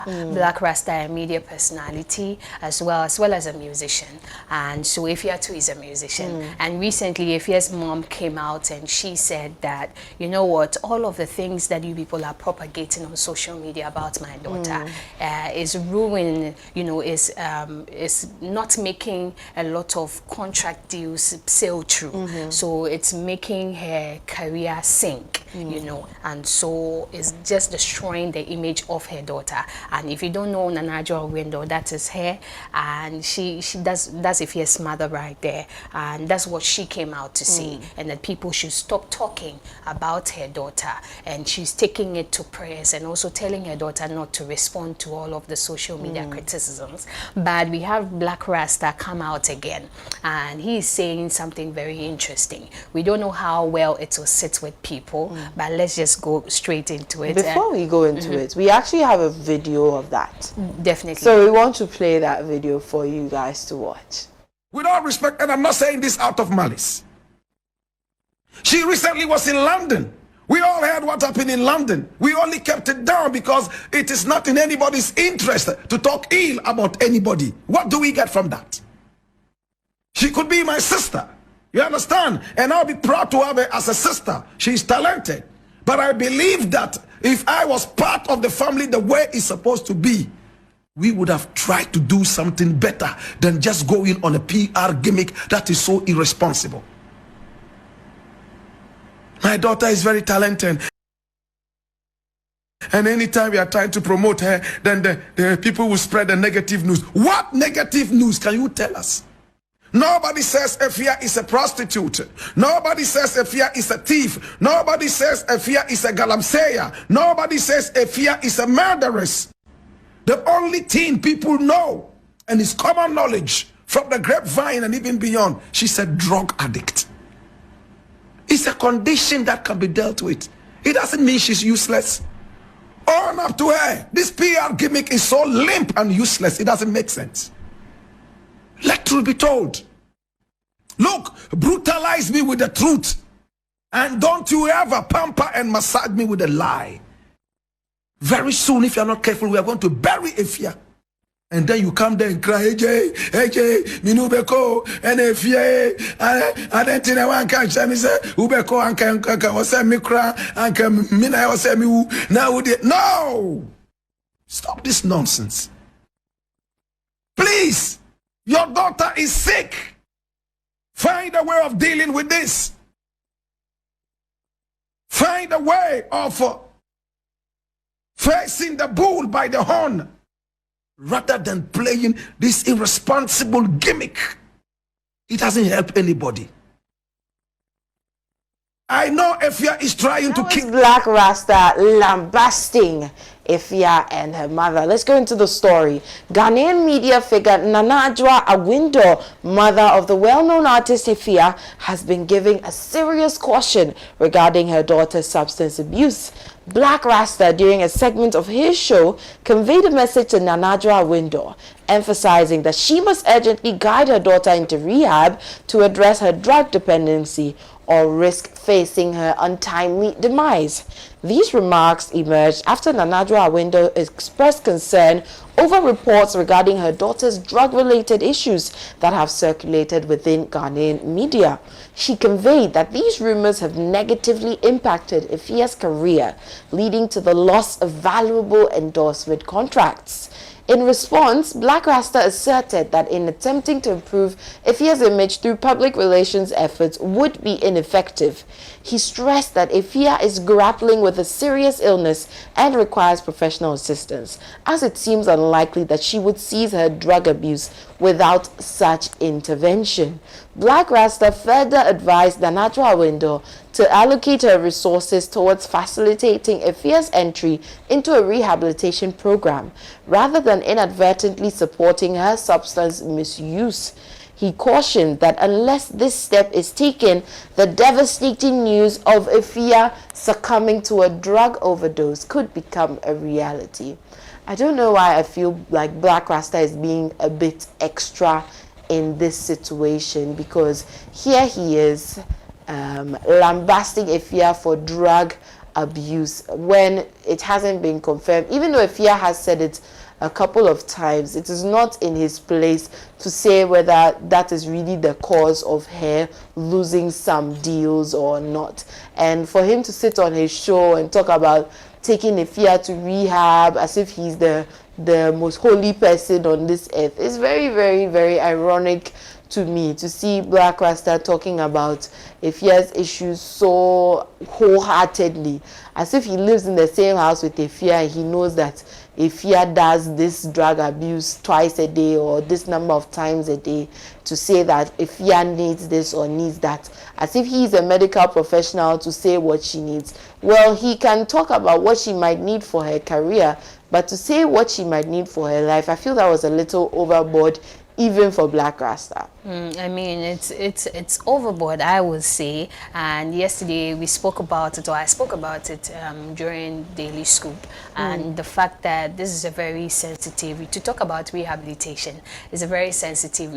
Black Rasta, a media personality, as well as a musician. And so Efia too is a musician. And recently Efia's mom came out and she said that, you know what, all of the things that you people are propagating on social media about my daughter is ruining, you know, is not making a lot of contract deals sail through. So it's making her career sink, you know, and so it's just destroying the image of her daughter. And if you don't know Nanajo Window, that is her, and that's Efia's mother right there, and that's what she came out to say, and that people should stop talking about her daughter, and she's taking it to prayers and also telling her daughter not to respond to all of the social media criticisms. But we have Black Rasta come out again, and he's saying something very interesting. We don't know how well it will sit with people, but let's just go straight into it. Before we go into it, we actually have a video of that. Definitely. So we want to play that video for you guys to watch. With all respect, and I'm not saying this out of malice. She recently was in London. We all heard what happened in London. We only kept it down because it is not in anybody's interest to talk ill about anybody. What do we get from that? She could be my sister. You understand? And I'll be proud to have her as a sister. She's talented. But I believe that if I was part of the family the way it's supposed to be, we would have tried to do something better than just going on a PR gimmick that is so irresponsible. My daughter is very talented. And anytime we are trying to promote her, then the people will spread the negative news. What negative news can you tell us? Nobody says Efia is a prostitute. Nobody says Efia is a thief. Nobody says Efia is a galamseya. Nobody says Efia is a murderess. The only thing people know, and it's common knowledge from the grapevine and even beyond, she's a drug addict. It's a condition that can be dealt with. It doesn't mean she's useless. Own up to her. This PR gimmick is so limp and useless, it doesn't make sense. Let truth be told. Look, brutalize me with the truth. And don't you ever pamper and massage me with a lie. Very soon, if you're not careful, we are going to bury Efia. And then you come there and cry, AJ, Minubeko, and Efia, I don't think I want to catch me, say, Ubeko, Anka, was a mikra, Anka, Mina, was a mu, now, no! Stop this nonsense. Please! Your daughter is sick. Find a way of dealing with this. Find a way of facing the bull by the horn rather than playing this irresponsible gimmick. It doesn't help anybody. I know Efia is trying to kick Black Rasta lambasting Efia and her mother. Let's go into the story. Ghanaian media figure Nanajwa Awindo, mother of the well-known artist Efia, has been giving a serious caution regarding her daughter's substance abuse. Black Rasta, during a segment of his show, conveyed a message to Nanajwa Awindo, emphasizing that she must urgently guide her daughter into rehab to address her drug dependency or risk facing her untimely demise. These remarks emerged after Nanajwa Awindo expressed concern over reports regarding her daughter's drug-related issues that have circulated within Ghanaian media. She conveyed that these rumors have negatively impacted Efia's career, leading to the loss of valuable endorsement contracts. In response, Black Rasta asserted that in attempting to improve Efia's image through public relations efforts would be ineffective. He stressed that Efia is grappling with a serious illness and requires professional assistance, as it seems unlikely that she would cease her drug abuse without such intervention. Black Rasta further advised Nanajwa Awindo to allocate her resources towards facilitating Efia's entry into a rehabilitation program, rather than inadvertently supporting her substance misuse. He cautioned that unless this step is taken, the devastating news of Efia succumbing to a drug overdose could become a reality. I don't know why I feel like Black Rasta is being a bit extra in this situation, because here he is lambasting Efia for drug abuse when it hasn't been confirmed. Even though Efia has said it a couple of times, it is not in his place to say whether that is really the cause of her losing some deals or not. And for him to sit on his show and talk about taking Efia to rehab as if he's the most holy person on this earth is very, very, very ironic to me, to see Black Rasta talking about Efia's issues so wholeheartedly, as if he lives in the same house with Efia and he knows that Efia does this drug abuse twice a day or this number of times a day, to say that Efia needs this or needs that, as if he's a medical professional to say what she needs. Well, he can talk about what she might need for her career, but to say what she might need for her life, I feel that was a little overboard, even for Black Rasta. I mean, it's overboard, I would say. And yesterday we spoke about it, or I spoke about it during Daily Scoop, and the fact that this is a very sensitive, to talk about rehabilitation is a very sensitive,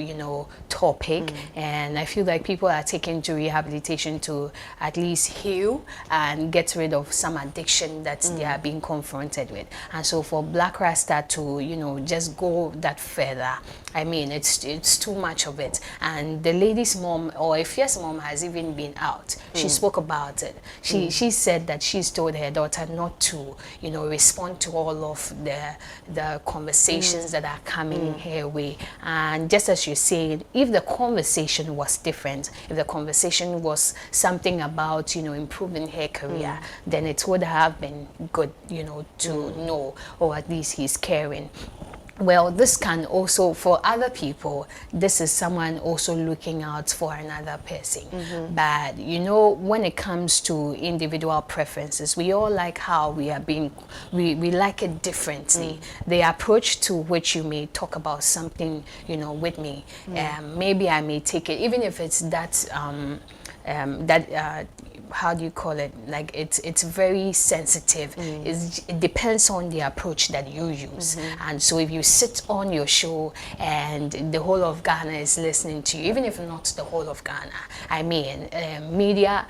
topic. And I feel like people are taking to rehabilitation to at least heal and get rid of some addiction that they are being confronted with. And so for Black Rasta to, just go that further, I mean, it's too much of it. And the lady's mom, or Efia's mom, has even been out. She spoke about it. She said that she's told her daughter not to, respond to all of the conversations that are coming her way. And just as you're saying, if the conversation was different, if the conversation was something about, improving her career, then it would have been good, to know, or at least he's caring. Well, this can also, for other people, this is someone also looking out for another person. But, when it comes to individual preferences, we all like how we are being, we like it differently. The approach to which you may talk about something, with me, maybe I may take it, even if it's that, how do you call it? Like it's very sensitive. It depends on the approach that you use. And so if you sit on your show and the whole of Ghana is listening to you, even if not the whole of Ghana, I mean, media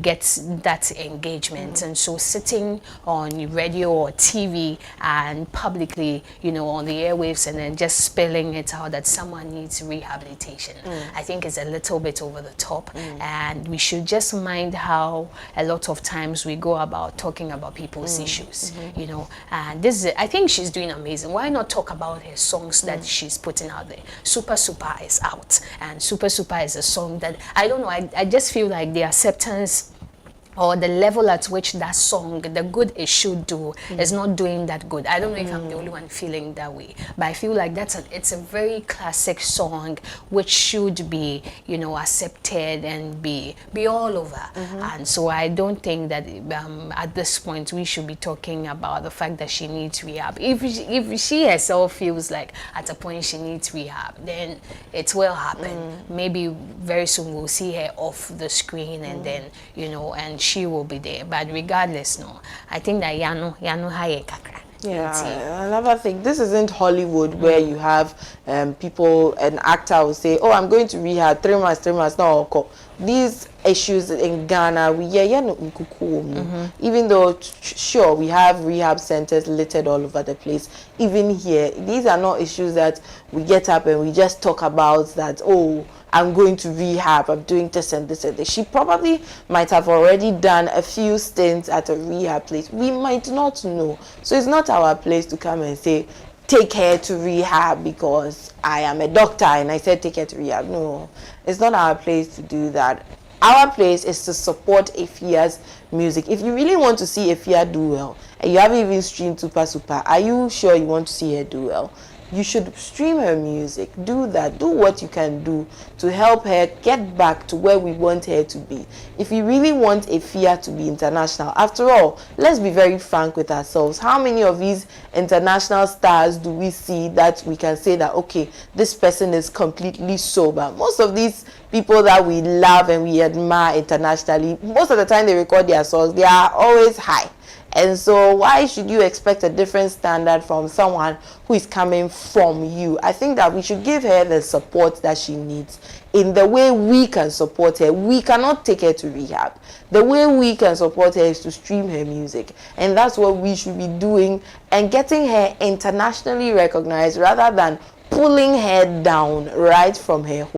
gets that engagement. And so sitting on radio or TV and publicly, on the airwaves, and then just spelling it out that someone needs rehabilitation, I think is a little bit over the top. And we should just mind how a lot of times we go about talking about people's issues, and this is, I think she's doing amazing. Why not talk about her songs that she's putting out there? Super Super is out, and Super Super is a song that, I don't know, I just feel like the acceptance or the level at which that song, the good it should do, is not doing that good. I don't know if I'm the only one feeling that way, but I feel like it's a very classic song which should be, accepted and be all over. And so I don't think that at this point we should be talking about the fact that she needs rehab. If she herself feels like at a point she needs rehab, then it will happen. Maybe very soon we'll see her off the screen, and then, and she will be there. But regardless, no, I think that yano haye kakra. Yeah, another thing, this isn't Hollywood where you have people, an actor will say, oh, I'm going to rehab 3 months, no, okay. These issues in Ghana, even though, sure, we have rehab centers littered all over the place, even here, these are not issues that we get up and we just talk about that, oh, I'm going to rehab, I'm doing this and this and this. She probably might have already done a few stints at a rehab place. We might not know. So it's not our place to come and say, take her to rehab because I am a doctor and I said take her to rehab. No, it's not our place to do that. Our place is to support Efia's music. If you really want to see Efia do well, and you haven't even streamed Super Super, are you sure you want to see her do well? You should stream her music. Do that. Do what you can do to help her get back to where we want her to be. If you really want Efia to be international, after all, let's be very frank with ourselves. How many of these international stars do we see that we can say that, okay, this person is completely sober? Most of these people that we love and we admire internationally, most of the time they record their songs, they are always high. And so why should you expect a different standard from someone who is coming from you? I think that we should give her the support that she needs in the way we can support her. We cannot take her to rehab. The way we can support her is to stream her music, and that's what we should be doing, and getting her internationally recognized rather than pulling her down right from her home.